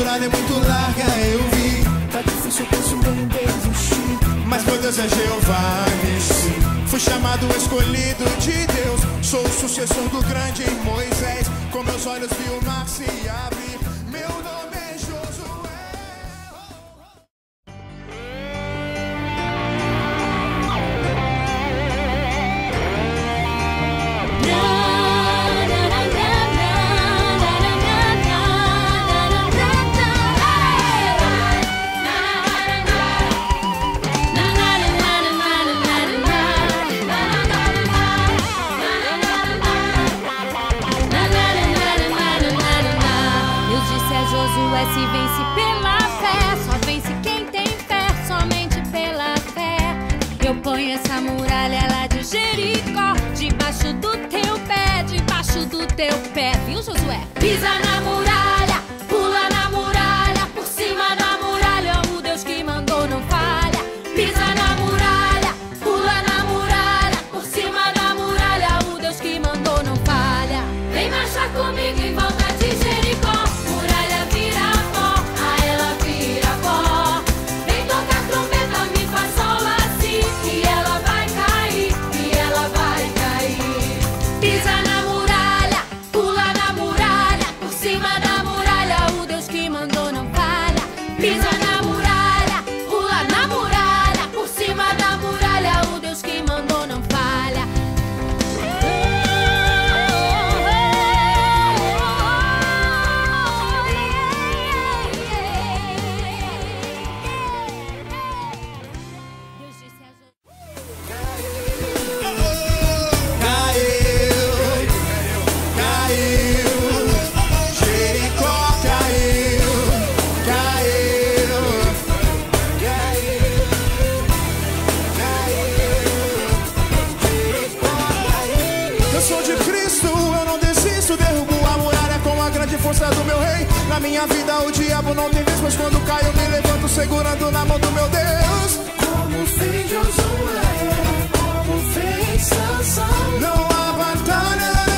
muralha é muito larga, eu vi. Tá difícil, penso bem desistir, mas meu Deus é Jeová Nissi. Fui chamado escolhido de Deus. Sou o sucessor do grande Moisés. Com meus olhos vi o mar se abrir. Meu nome é Josué. Se vence pela fé, só vence quem tem fé, somente pela fé. Eu ponho essa muralha lá de Jericó, debaixo do teu pé, viu, Josué? Pisa na muralha, pula na muralha, por cima da muralha, o Deus que mandou não falha. Pisa na muralha, pula na muralha, por cima da muralha, o Deus que mandou não falha. Vem marchar comigo em volta de Jericó. Força do meu rei, na minha vida o diabo não tem vez, pois quando caio me levanto segurando na mão do meu Deus. como fez Josué, como fez Sansão. Não há batalha